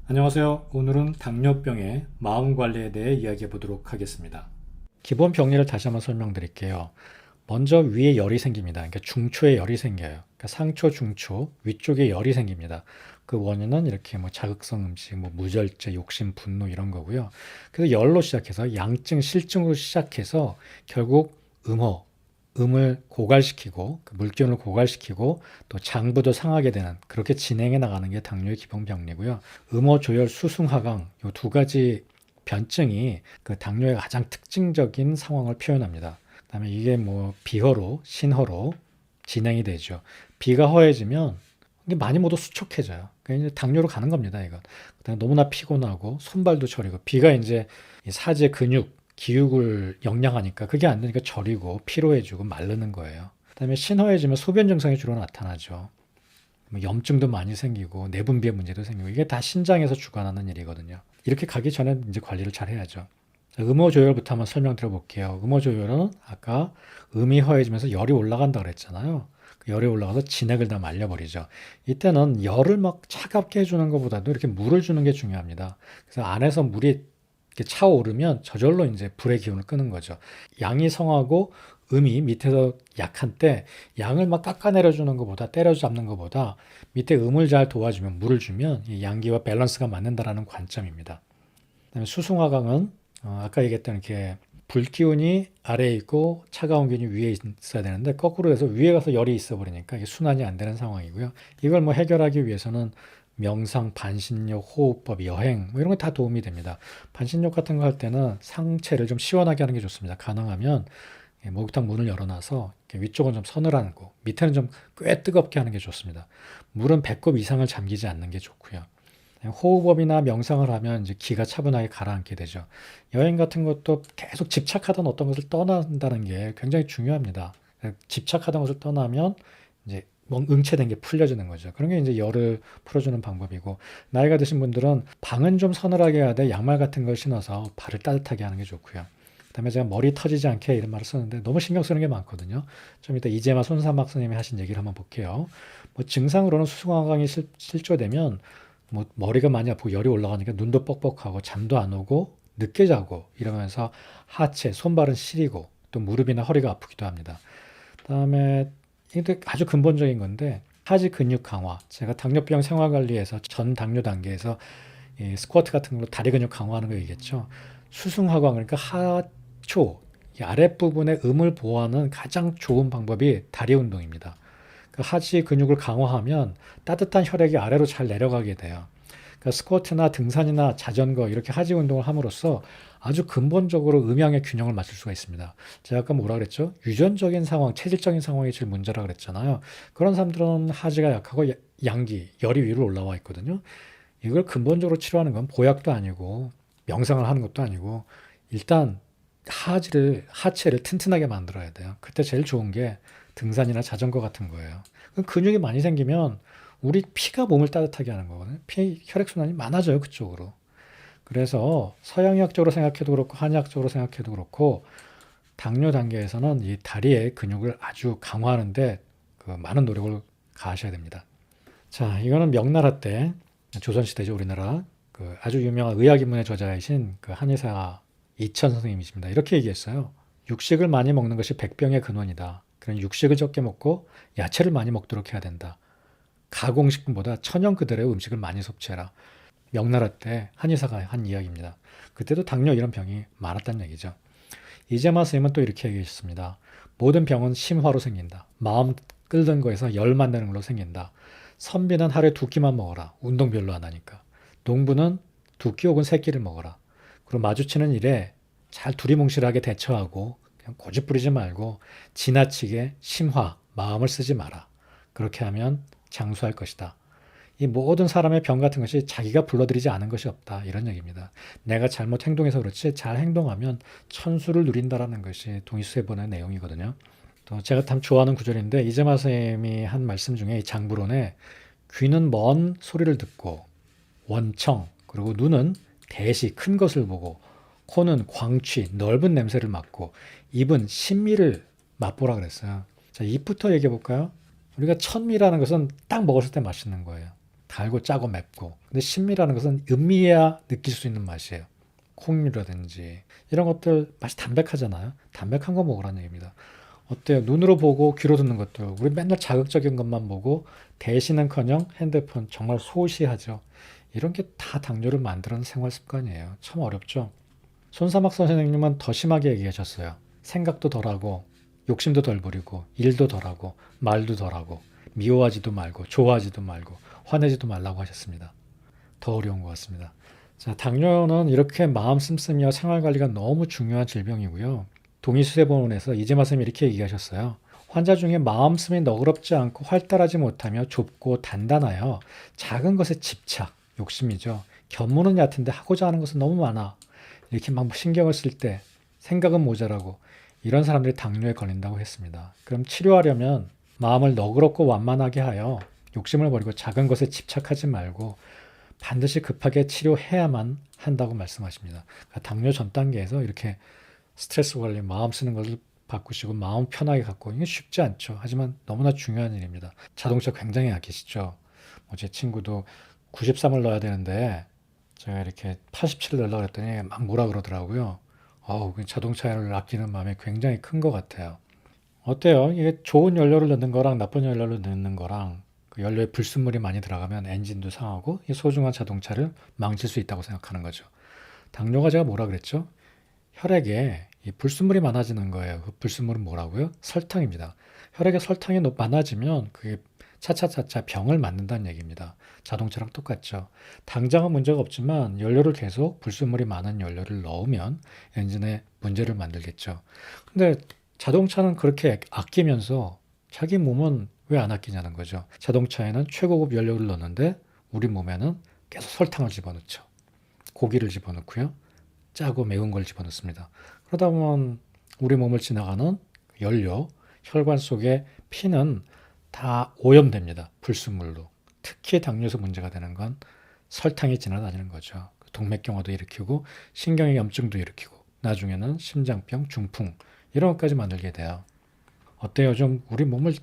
안녕하세요. 오늘은 당뇨병의 마음 관리에 대해 이야기해 보도록 하겠습니다. 기본 병리를 다시 한번 설명드릴게요. 먼저 위에 열이 생깁니다. 그러니까 중초에 열이 생겨요. 그러니까 상초, 중초, 위쪽에 열이 생깁니다. 그 원인은 이렇게 뭐 자극성 음식, 뭐 무절제, 욕심, 분노 이런 거고요. 그래서 열로 시작해서 양증, 실증으로 시작해서 결국 음을 고갈시키고 그 물기운을 고갈시키고 또 장부도 상하게 되는 그렇게 진행해 나가는 게 당뇨의 기본 병리고요. 음호 조혈 수승 하강 이 두 가지 변증이 그 당뇨의 가장 특징적인 상황을 표현합니다. 그다음에 이게 뭐 비허로, 신허로 진행이 되죠. 비가 허해지면 이게 많이 모두 수척해져요. 그러니까 이제 당뇨로 가는 겁니다, 이건. 그다음에 너무나 피곤하고 손발도 저리고 비가 이제 이 사제 근육 기육을 영양하니까 그게 안 되니까 저리고 피로해지고 마르는 거예요. 그다음에 신허해지면 소변 증상이 주로 나타나죠. 뭐 염증도 많이 생기고 내분비의 문제도 생기고 이게 다 신장에서 주관하는 일이거든요. 이렇게 가기 전에 이제 관리를 잘 해야죠. 음호조혈부터 한번 설명드려 볼게요. 음호조혈은 아까 음이 허해지면서 열이 올라간다 그랬잖아요. 그 열이 올라가서 진액을 다 말려버리죠. 이때는 열을 막 차갑게 해주는 것보다도 이렇게 물을 주는 게 중요합니다. 그래서 안에서 물이 이렇게 차오르면 저절로 이제 불의 기운을 끄는 거죠. 양이 성하고 음이 밑에서 약한 때 양을 막 깎아내려 주는 것보다 때려잡는 것보다 밑에 음을 잘 도와주면 물을 주면 이 양기와 밸런스가 맞는다라는 관점입니다. 그다음에 수승화강은 아까 얘기했던 이렇게 불기운이 아래에 있고 차가운 기운이 위에 있어야 되는데 거꾸로 해서 위에 가서 열이 있어 버리니까 이게 순환이 안 되는 상황이고요. 이걸 뭐 해결하기 위해서는 명상, 반신욕, 호흡법, 여행 뭐 이런 거 다 도움이 됩니다. 반신욕 같은 거 할 때는 상체를 좀 시원하게 하는 게 좋습니다. 가능하면 목욕탕 문을 열어놔서 위쪽은 좀 서늘하고 밑에는 좀 꽤 뜨겁게 하는 게 좋습니다. 물은 배꼽 이상을 잠기지 않는 게 좋고요. 호흡법이나 명상을 하면 이제 기가 차분하게 가라앉게 되죠. 여행 같은 것도 계속 집착하던 어떤 것을 떠난다는 게 굉장히 중요합니다. 집착하던 것을 떠나면 이제 응체된 게 풀려지는 거죠. 그런 게 이제 열을 풀어주는 방법이고, 나이가 드신 분들은 방은 좀 서늘하게 해야 돼 양말 같은 걸 신어서 발을 따뜻하게 하는 게 좋고요. 그다음에 제가 머리 터지지 않게 이런 말을 쓰는데 너무 신경 쓰는 게 많거든요. 좀 이따 이재마 손사막 선생님이 하신 얘기를 한번 볼게요. 뭐 증상으로는 수승화강이 실조되면 뭐 머리가 많이 아프고 열이 올라가니까 눈도 뻑뻑하고 잠도 안 오고 늦게 자고 이러면서 하체, 손발은 시리고 또 무릎이나 허리가 아프기도 합니다. 그다음에 이게 아주 근본적인 건데 하지 근육 강화. 제가 당뇨병 생활관리에서 전 당뇨 단계에서 이 스쿼트 같은 걸로 다리 근육 강화하는 거 얘기했죠. 수승화강 그러니까 하초 이 아랫부분의 음을 보호하는 가장 좋은 방법이 다리 운동입니다. 그 하지 근육을 강화하면 따뜻한 혈액이 아래로 잘 내려가게 돼요. 그러니까 스쿼트나 등산이나 자전거 이렇게 하지 운동을 함으로써 아주 근본적으로 음양의 균형을 맞출 수가 있습니다. 제가 아까 뭐라 그랬죠? 유전적인 상황, 체질적인 상황이 제일 문제라 그랬잖아요. 그런 사람들은 하지가 약하고 양기, 열이 위로 올라와 있거든요. 이걸 근본적으로 치료하는 건 보약도 아니고 명상을 하는 것도 아니고 일단 하체를 튼튼하게 만들어야 돼요. 그때 제일 좋은 게 등산이나 자전거 같은 거예요. 근육이 많이 생기면 우리 피가 몸을 따뜻하게 하는 거거든요. 혈액순환이 많아져요, 그쪽으로. 그래서 서양의학적으로 생각해도 그렇고 한의학적으로 생각해도 그렇고 당뇨 단계에서는 이 다리의 근육을 아주 강화하는데 그 많은 노력을 가하셔야 됩니다. 자, 이거는 명나라 때 조선시대죠, 우리나라. 그 아주 유명한 의학인문의 저자이신 그 한의사 이천 선생님이십니다. 이렇게 얘기했어요. 육식을 많이 먹는 것이 백병의 근원이다. 그런 육식을 적게 먹고 야채를 많이 먹도록 해야 된다. 가공식품보다 천연 그대로의 음식을 많이 섭취해라. 명나라 때 한의사가 한 이야기입니다. 그때도 당뇨 이런 병이 많았다는 얘기죠. 이재마 선생님은 또 이렇게 얘기했습니다. 모든 병은 심화로 생긴다. 마음 끓는 거에서 열 만드는 걸로 생긴다. 선비는 하루에 두 끼만 먹어라. 운동 별로 안 하니까. 농부는 두 끼 혹은 세 끼를 먹어라. 그리고 마주치는 일에 잘 두리뭉실하게 대처하고 그냥 고집 부리지 말고 지나치게 심화, 마음을 쓰지 마라. 그렇게 하면 장수할 것이다. 이 모든 사람의 병 같은 것이 자기가 불러들이지 않은 것이 없다. 이런 얘기입니다. 내가 잘못 행동해서 그렇지 잘 행동하면 천수를 누린다라는 것이 동의수세본의 내용이거든요. 또 제가 참 좋아하는 구절인데 이재마 선생님이 한 말씀 중에 이 장부론에 귀는 먼 소리를 듣고 원청 그리고 눈은 대시 큰 것을 보고 코는 광취 넓은 냄새를 맡고 입은 신미를 맛보라 그랬어요. 자, 입부터 얘기해 볼까요? 우리가 천미라는 것은 딱 먹었을 때 맛있는 거예요. 달고 짜고 맵고. 근데 신미라는 것은 음미해야 느낄 수 있는 맛이에요. 콩류라든지 이런 것들 맛이 담백하잖아요. 담백한 거 먹으라는 얘기입니다. 어때요? 눈으로 보고 귀로 듣는 것들. 우리 맨날 자극적인 것만 보고 대신은커녕 핸드폰 정말 소시하죠. 이런 게 다 당뇨를 만드는 생활 습관이에요. 참 어렵죠. 손사막 선생님은 더 심하게 얘기하셨어요. 생각도 덜하고 욕심도 덜 부리고 일도 덜하고 말도 덜하고 미워하지도 말고 좋아하지도 말고 화내지도 말라고 하셨습니다. 더 어려운 것 같습니다. 자, 당뇨는 이렇게 마음 씀씀이와 생활관리가 너무 중요한 질병이고요. 동의수세본에서 이재마 선생님이 이렇게 얘기하셨어요. 환자 중에 마음씀이 너그럽지 않고 활달하지 못하며 좁고 단단하여 작은 것에 집착, 욕심이죠. 견문은 얕은데 하고자 하는 것은 너무 많아. 이렇게 막 신경을 쓸 때 생각은 모자라고 이런 사람들이 당뇨에 걸린다고 했습니다. 그럼 치료하려면 마음을 너그럽고 완만하게 하여 욕심을 버리고 작은 것에 집착하지 말고 반드시 급하게 치료해야만 한다고 말씀하십니다. 그러니까 당뇨 전 단계에서 이렇게 스트레스 관리, 마음 쓰는 것을 바꾸시고 마음 편하게 갖고 이게 쉽지 않죠. 하지만 너무나 중요한 일입니다. 자동차 굉장히 아끼시죠. 제 친구도 93을 넣어야 되는데 제가 이렇게 87을 넣으려고 했더니 막 뭐라 그러더라고요. 자동차를 아끼는 마음이 굉장히 큰 것 같아요. 어때요? 이게 좋은 연료를 넣는 거랑 나쁜 연료를 넣는 거랑 그 연료에 불순물이 많이 들어가면 엔진도 상하고 이 소중한 자동차를 망칠 수 있다고 생각하는 거죠. 당뇨가 제가 뭐라 그랬죠? 혈액에 이 불순물이 많아지는 거예요. 그 불순물은 뭐라고요? 설탕입니다. 혈액에 설탕이 많아지면 그게 차차차차 병을 만든다는 얘기입니다. 자동차랑 똑같죠. 당장은 문제가 없지만 연료를 계속 불순물이 많은 연료를 넣으면 엔진에 문제를 만들겠죠. 근데 자동차는 그렇게 아끼면서 자기 몸은 왜 안 아끼냐는 거죠. 자동차에는 최고급 연료를 넣는데 우리 몸에는 계속 설탕을 집어넣죠. 고기를 집어넣고요. 짜고 매운 걸 집어넣습니다. 그러다 보면 우리 몸을 지나가는 연료, 혈관 속의 피는 다 오염됩니다. 불순물로. 특히 당뇨에서 문제가 되는 건 설탕이 지나다니는 거죠. 동맥경화도 일으키고 신경의 염증도 일으키고 나중에는 심장병, 중풍 이런 것까지 만들게 돼요. 어때요? 좀 우리 몸을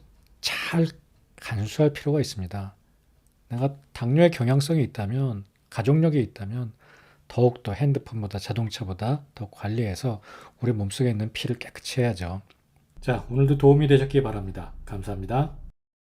잘 간수할 필요가 있습니다. 내가 당뇨의 경향성이 있다면, 가족력이 있다면 더욱더 핸드폰보다 자동차보다 더 관리해서 우리 몸속에 있는 피를 깨끗이 해야죠. 자, 오늘도 도움이 되셨기 바랍니다. 감사합니다.